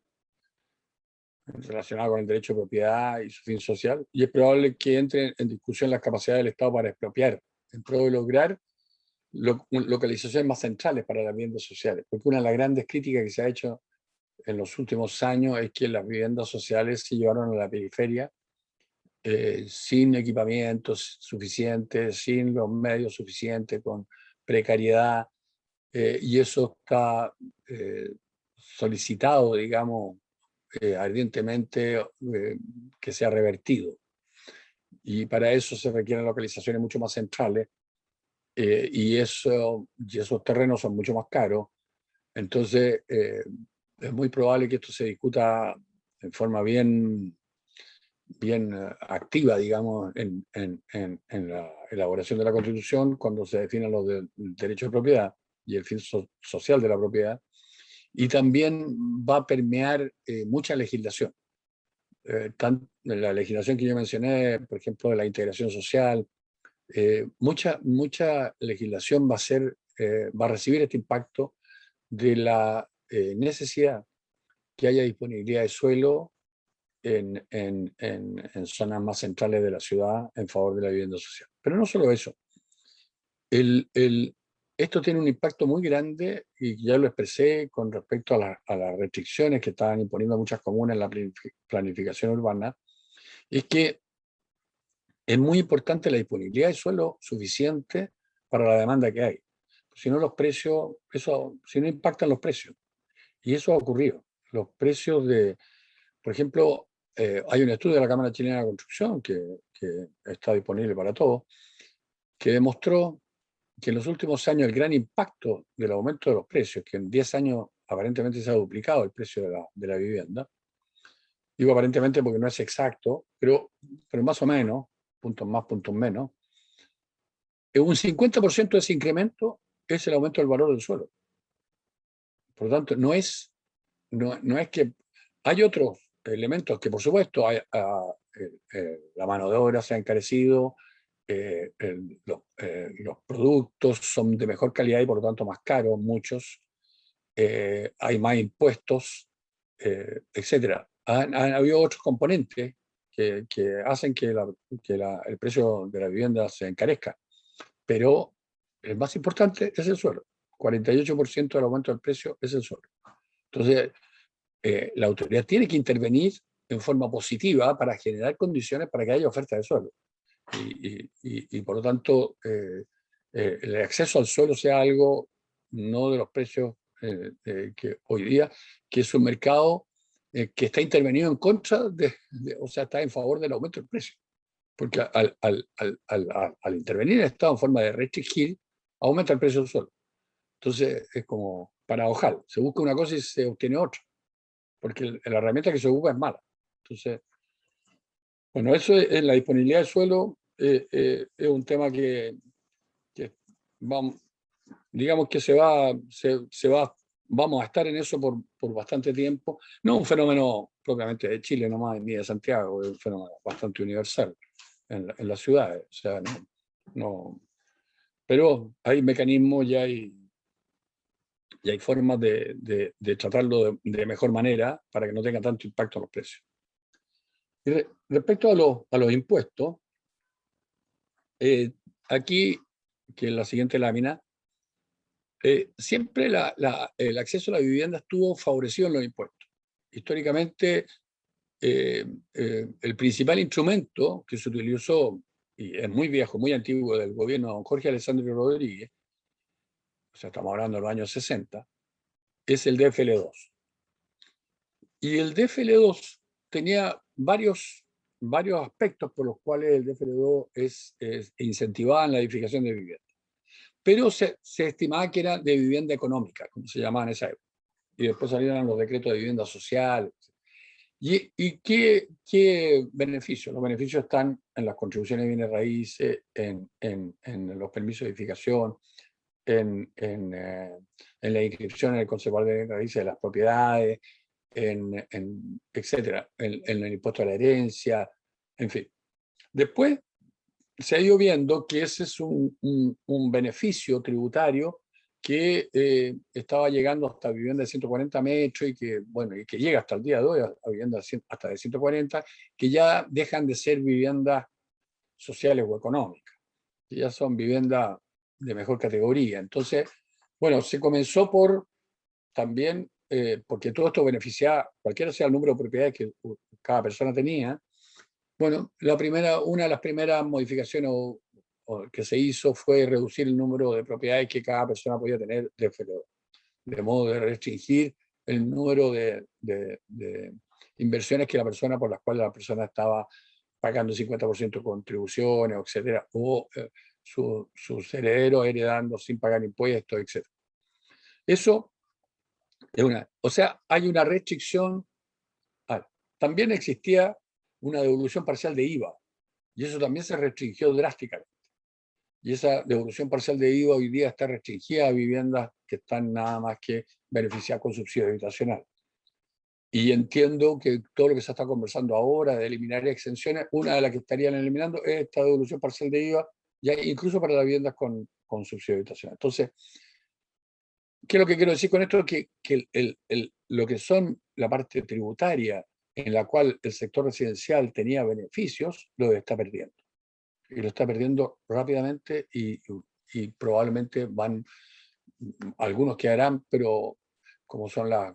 B: relacionado con el derecho de propiedad y su fin social, y es probable que entre en discusión las capacidades del Estado para expropiar en pro de lograr localizaciones más centrales para las viviendas sociales, porque una de las grandes críticas que se ha hecho en los últimos años es que las viviendas sociales se llevaron a la periferia sin equipamientos suficientes, sin los medios suficientes, con precariedad, y eso está solicitado, digamos, ardientemente que sea revertido. Y para eso se requieren localizaciones mucho más centrales, y esos terrenos son mucho más caros. Entonces, es muy probable que esto se discuta en forma bien activa, digamos, en la elaboración de la Constitución, cuando se definan los derechos de propiedad y el fin social de la propiedad. Y también va a permear mucha legislación. La legislación que yo mencioné, por ejemplo, de la integración social, mucha legislación va a recibir este impacto de la necesidad que haya disponibilidad de suelo en zonas más centrales de la ciudad en favor de la vivienda social. Pero no solo eso. Esto tiene un impacto muy grande, y ya lo expresé con respecto a las restricciones que estaban imponiendo muchas comunas en la planificación urbana, es que es muy importante la disponibilidad de suelo suficiente para la demanda que hay. Si no, los precios, si no impactan los precios. Y eso ha ocurrido. Los precios por ejemplo, hay un estudio de la Cámara Chilena de Construcción que está disponible para todos, que demostró que en los últimos años el gran impacto del aumento de los precios, que en 10 años aparentemente se ha duplicado el precio de la vivienda, digo aparentemente porque no es exacto, pero más o menos, puntos más, puntos menos, un 50% de ese incremento es el aumento del valor del suelo. Por lo tanto, no es que hay otros elementos que, por supuesto, la mano de obra se ha encarecido, los productos son de mejor calidad y por lo tanto más caros, muchos, hay más impuestos, etcétera. Han habido otros componentes que hacen que el precio de la vivienda se encarezca, pero el más importante es el suelo. 48% del aumento del precio es el suelo. Entonces, la autoridad tiene que intervenir en forma positiva para generar condiciones para que haya oferta de suelo. Y por lo tanto, el acceso al suelo sea algo no de los precios que hoy día, que es un mercado que está intervenido en contra o sea, está en favor del aumento del precio. Porque al intervenir el Estado en forma de restringir, aumenta el precio del suelo. Entonces es como paradojal, se busca una cosa y se obtiene otra, porque la herramienta que se ocupa es mala. Entonces, bueno, eso es la disponibilidad del suelo, es un tema que vamos, digamos que vamos a estar en eso por bastante tiempo. No un fenómeno propiamente de Chile nomás, ni de Santiago, es un fenómeno bastante universal en las ciudades. O sea, no, pero hay mecanismos y hay formas de tratarlo de mejor manera para que no tenga tanto impacto en los precios. Y respecto a los impuestos, aquí, que en la siguiente lámina, siempre el acceso a la vivienda estuvo favorecido en los impuestos. Históricamente, el principal instrumento que se utilizó, y es muy viejo, muy antiguo, del gobierno de don Jorge Alessandro Rodríguez, o sea, estamos hablando de los años 60, es el DFL2. Y el DFL2 tenía varios aspectos por los cuales el DFL2 incentivaba en la edificación de vivienda. Pero se estimaba que era de vivienda económica, como se llamaba en esa época. Y después salieron los decretos de vivienda social. ¿Y qué beneficios? Los beneficios están en las contribuciones de bienes raíces, en los permisos de edificación, en la inscripción en el Consejo de Bienes Raíces de las propiedades, etcétera, en el impuesto a la herencia, en fin. Después se ha ido viendo que ese es un beneficio tributario que estaba llegando hasta vivienda de 140 metros y que llega hasta el día de hoy a viviendas hasta de 140, que ya dejan de ser viviendas sociales o económicas, que ya son viviendas de mejor categoría. Entonces, bueno, se comenzó también, porque todo esto beneficiaba, cualquiera sea el número de propiedades que cada persona tenía. Bueno, una de las primeras modificaciones que se hizo fue reducir el número de propiedades que cada persona podía tener de modo de restringir el número de inversiones por las cuales la persona estaba pagando 50% de contribuciones, etcétera, o sus herederos heredando sin pagar impuestos, etcétera. Eso o sea, hay una restricción. También existía una devolución parcial de IVA, y eso también se restringió drásticamente. Y esa devolución parcial de IVA hoy día está restringida a viviendas que están nada más que beneficiadas con subsidio habitacional. Y entiendo que todo lo que se está conversando ahora de eliminar exenciones, una de las que estarían eliminando es esta devolución parcial de IVA, ya incluso para las viviendas con subsidio habitacional. Entonces, ¿qué es lo que quiero decir con esto? Que lo que son la parte tributaria en la cual el sector residencial tenía beneficios, lo está perdiendo. Y lo está perdiendo rápidamente y probablemente algunos quedarán, pero como son las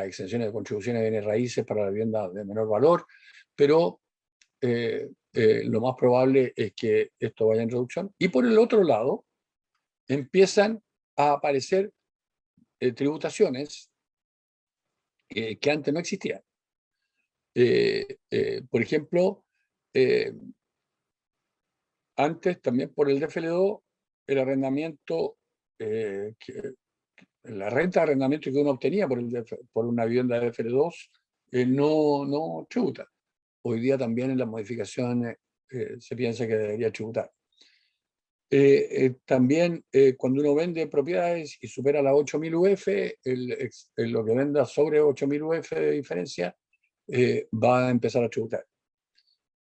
B: exenciones de contribuciones de bienes raíces para la vivienda de menor valor, pero lo más probable es que esto vaya en reducción. Y por el otro lado, empiezan a aparecer tributaciones que antes no existían. Por ejemplo, antes también por el DFL2 el arrendamiento, la renta de arrendamiento que uno obtenía por una vivienda de FR2 no tributa. Hoy día también en las modificaciones se piensa que debería tributar. También cuando uno vende propiedades y supera las 8.000 UF, lo que venda sobre 8.000 UF de diferencia va a empezar a tributar,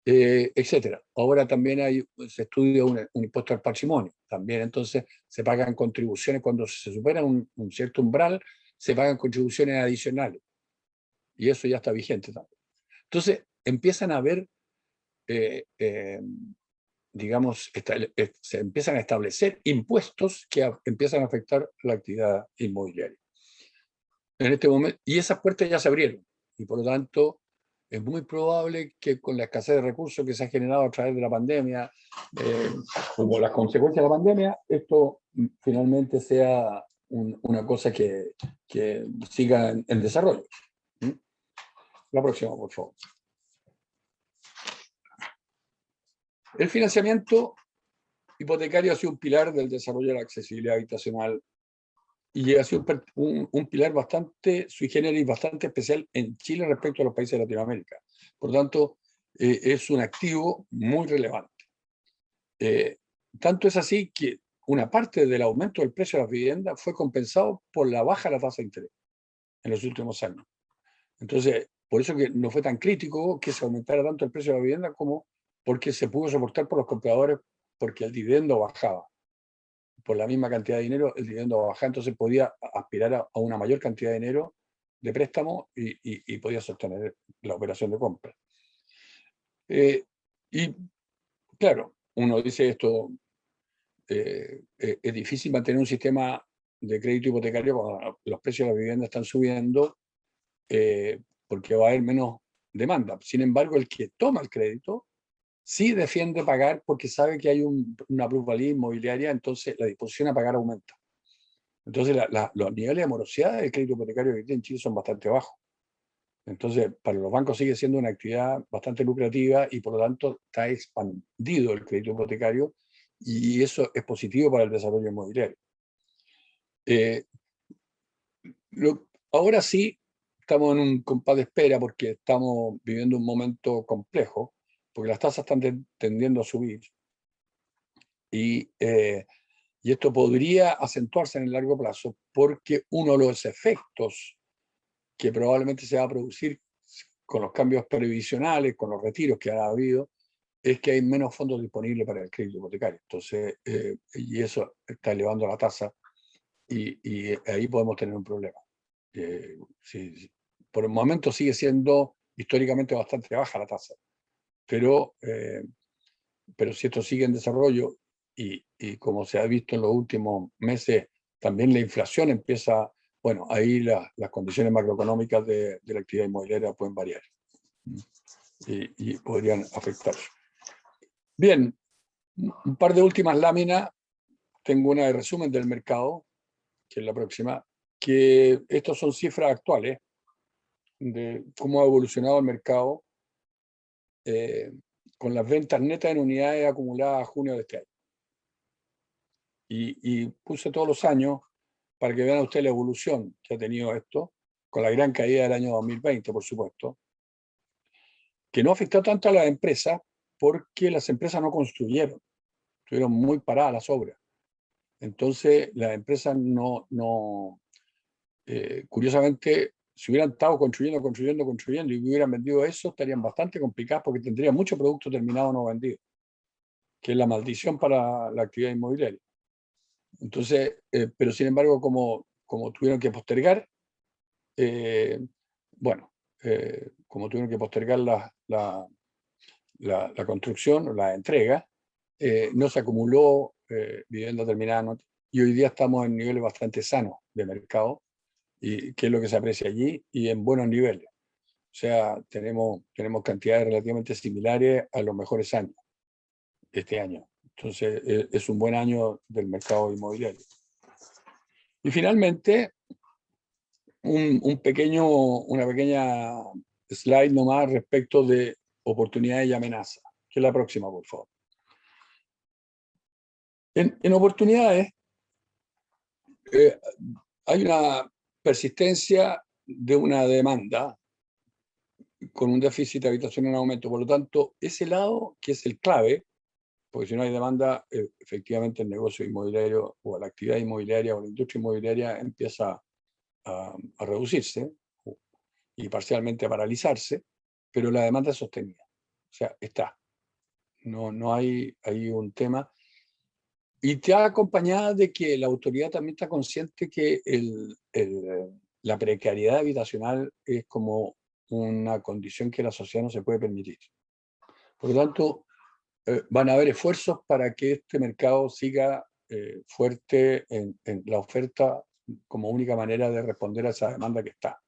B: etcétera. Ahora también se estudia un impuesto al patrimonio. También entonces se pagan contribuciones cuando se supera un cierto umbral, se pagan contribuciones adicionales. Y eso ya está vigente también. Entonces empiezan a haber digamos, se empiezan a establecer impuestos que empiezan a afectar la actividad inmobiliaria. En este momento, y esas puertas ya se abrieron, y por lo tanto es muy probable que con la escasez de recursos que se ha generado a través de la pandemia, como las consecuencias de la pandemia, esto finalmente sea una cosa que siga en desarrollo. La próxima, por favor. El financiamiento hipotecario ha sido un pilar del desarrollo de la accesibilidad habitacional y ha sido un pilar bastante sui generis, bastante especial en Chile respecto a los países de Latinoamérica. Por lo tanto, es un activo muy relevante. Tanto es así que una parte del aumento del precio de las viviendas fue compensado por la baja de la tasa de interés en los últimos años. Entonces, por eso que no fue tan crítico que se aumentara tanto el precio de la vivienda como porque se pudo soportar por los compradores porque el dividendo bajaba. Por la misma cantidad de dinero, el dividendo bajaba, entonces podía aspirar a una mayor cantidad de dinero de préstamo y podía sostener la operación de compra. Y claro, uno dice esto, es difícil mantener un sistema de crédito hipotecario cuando los precios de la vivienda están subiendo porque va a haber menos demanda. Sin embargo, el que toma el crédito sí defiende pagar porque sabe que hay una plusvalía inmobiliaria, entonces la disposición a pagar aumenta. Entonces los niveles de morosidad del crédito hipotecario que tiene en Chile son bastante bajos. Entonces, para los bancos sigue siendo una actividad bastante lucrativa y por lo tanto está expandido el crédito hipotecario y eso es positivo para el desarrollo inmobiliario. Ahora sí estamos en un compás de espera porque estamos viviendo un momento complejo, porque las tasas están tendiendo a subir y esto podría acentuarse en el largo plazo porque uno de los efectos que probablemente se va a producir con los cambios previsionales, con los retiros que ha habido, es que hay menos fondos disponibles para el crédito hipotecario. Entonces, y eso está elevando la tasa y ahí podemos tener un problema. Sí, por el momento sigue siendo históricamente bastante baja la tasa, pero si esto sigue en desarrollo y como se ha visto en los últimos meses, también la inflación empieza, bueno, ahí las condiciones macroeconómicas de la actividad inmobiliaria pueden variar y podrían afectar. Bien, un par de últimas láminas. Tengo una de resumen del mercado, que es la próxima, que estas son cifras actuales de cómo ha evolucionado el mercado con las ventas netas en unidades acumuladas a junio de este año. Y puse todos los años para que vean ustedes la evolución que ha tenido esto, con la gran caída del año 2020, por supuesto, que no afectó tanto a las empresas porque las empresas no construyeron, estuvieron muy paradas las obras. Entonces, las empresas curiosamente, si hubieran estado construyendo y hubieran vendido eso, estarían bastante complicadas porque tendrían mucho producto terminado no vendido, que es la maldición para la actividad inmobiliaria. Entonces, pero sin embargo, como tuvieron que postergar, como tuvieron que postergar la construcción o la entrega, no se acumuló vivienda terminada y hoy día estamos en niveles bastante sanos de mercado, y que es lo que se aprecia allí, y en buenos niveles. O sea, tenemos cantidades relativamente similares a los mejores años este año. Entonces, es un buen año del mercado inmobiliario. Y finalmente, una pequeña slide nomás respecto de oportunidades y amenazas, que es la próxima, por favor. En oportunidades, eh, hay una persistencia de una demanda con un déficit habitacional en aumento. Por lo tanto, ese lado, que es el clave, porque si no hay demanda, efectivamente el negocio inmobiliario o la actividad inmobiliaria o la industria inmobiliaria empieza a reducirse y parcialmente a paralizarse, pero la demanda es sostenida. O sea, está. No hay un tema. Y te ha acompañado de que la autoridad también está consciente que la precariedad habitacional es como una condición que la sociedad no se puede permitir. Por lo tanto, van a haber esfuerzos para que este mercado siga fuerte en la oferta como única manera de responder a esa demanda que está.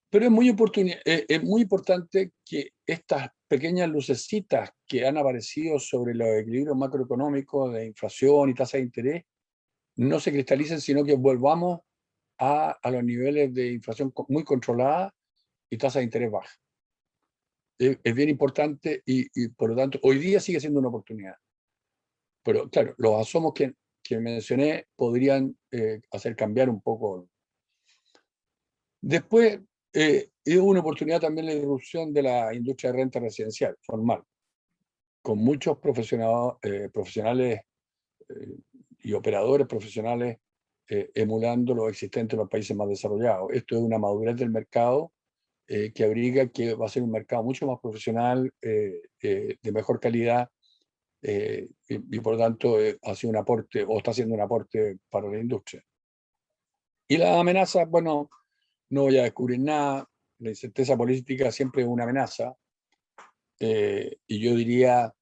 B: Pero es muy importante que estas pequeñas lucecitas que han aparecido sobre los equilibrios macroeconómicos de inflación y tasa de interés no se cristalicen, sino que volvamos a los niveles de inflación muy controlada y tasa de interés baja. Es bien importante y por lo tanto hoy día sigue siendo una oportunidad. Pero claro, los asomos que mencioné podrían hacer cambiar un poco. Después, es una oportunidad también la irrupción de la industria de renta residencial formal, con muchos profesionales y operadores profesionales emulando lo existente en los países más desarrollados. Esto es una madurez del mercado que abriga que va a ser un mercado mucho más profesional, de mejor calidad, y por lo tanto hace un aporte o está haciendo un aporte para la industria. Y las amenazas, bueno, no voy a descubrir nada, la incerteza política siempre es una amenaza, y yo diría,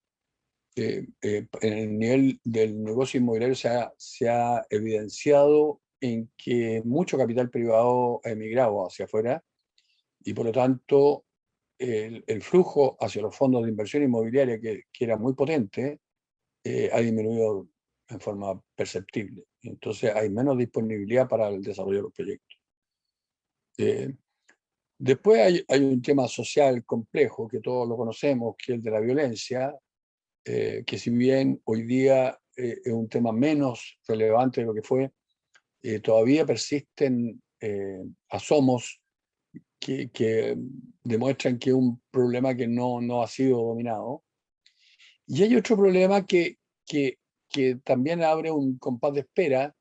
B: en el nivel del negocio inmobiliario se ha evidenciado en que mucho capital privado ha emigrado hacia afuera y por lo tanto el flujo hacia los fondos de inversión inmobiliaria, que era muy potente, ha disminuido en forma perceptible. Entonces hay menos disponibilidad para el desarrollo de los proyectos. Después hay un tema social complejo que todos lo conocemos, que es el de la violencia, que si bien hoy día es un tema menos relevante de lo que fue, todavía persisten asomos que demuestran que es un problema que no ha sido dominado. Y hay otro problema que, que también abre un compás de espera,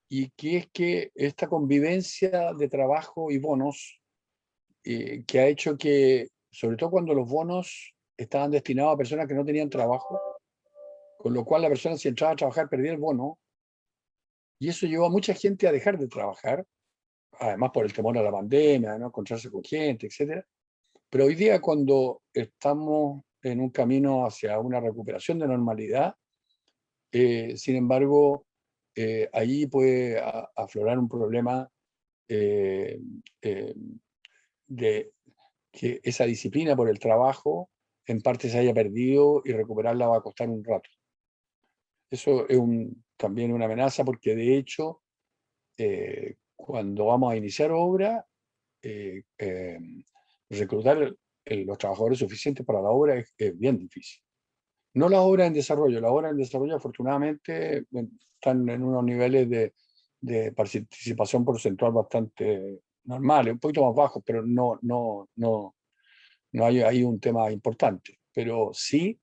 B: y que es que esta convivencia de trabajo y bonos, que ha hecho que, sobre todo cuando los bonos estaban destinados a personas que no tenían trabajo, con lo cual la persona si entraba a trabajar perdía el bono, y eso llevó a mucha gente a dejar de trabajar, además por el temor a la pandemia, de no encontrarse con gente, etcétera. Pero hoy día, cuando estamos en un camino hacia una recuperación de normalidad, sin embargo, ahí puede aflorar un problema eh, eh, de que esa disciplina por el trabajo en parte se haya perdido y recuperarla va a costar un rato. Eso es también una amenaza, porque de hecho, cuando vamos a iniciar obra, reclutar los trabajadores suficientes para la obra es bien difícil. No las obras en desarrollo. Las obras en desarrollo, afortunadamente, están en unos niveles de participación porcentual bastante normales, un poquito más bajos, pero no hay ahí un tema importante. Pero sí,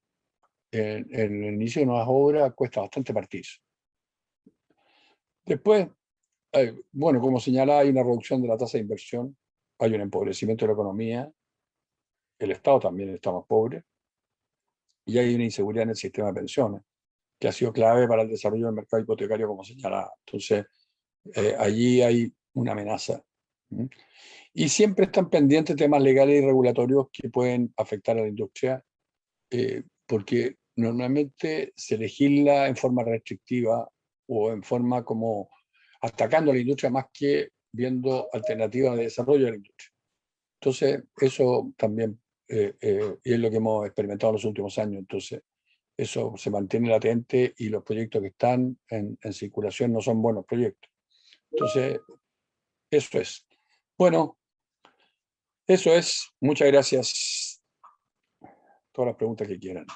B: en el inicio de nuevas obras cuesta bastante partir. Después, bueno, como señalaba, hay una reducción de la tasa de inversión, hay un empobrecimiento de la economía, el Estado también está más pobre, y hay una inseguridad en el sistema de pensiones, que ha sido clave para el desarrollo del mercado hipotecario, como señalaba. Entonces, allí hay una amenaza. ¿Mm? Y siempre están pendientes temas legales y regulatorios que pueden afectar a la industria, porque normalmente se legisla en forma restrictiva o en forma como atacando a la industria más que viendo alternativas de desarrollo de la industria. Entonces, eso también es lo que hemos experimentado en los últimos años. Entonces, eso se mantiene latente y los proyectos que están en circulación no son buenos proyectos. Entonces, eso es. Bueno, eso es. Muchas gracias. Todas las preguntas que quieran.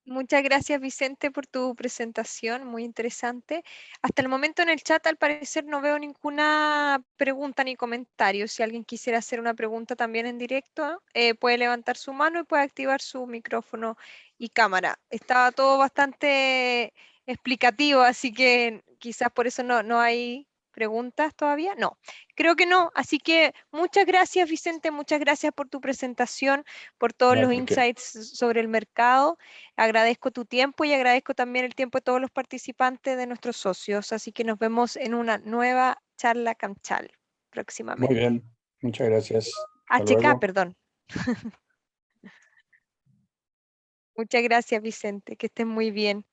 A: Muchas gracias, Vicente, por tu presentación, muy interesante. Hasta el momento en el chat, al parecer, no veo ninguna pregunta ni comentario. Si alguien quisiera hacer una pregunta también en directo, puede levantar su mano y puede activar su micrófono y cámara. Estaba todo bastante explicativo, así que quizás por eso no hay preguntas todavía. No, creo que no. Así que muchas gracias, Vicente, muchas gracias por tu presentación, por todos
B: No hay
A: los
B: por qué.
A: insights sobre el mercado. Agradezco tu tiempo y agradezco también el tiempo de todos los participantes de nuestros socios. Así que nos vemos en una nueva charla Camchal
B: Muy
A: próximamente.
B: bien, muchas gracias. Hasta
A: HK,
B: luego.
A: perdón. Muchas gracias, Vicente. Que estén muy bien.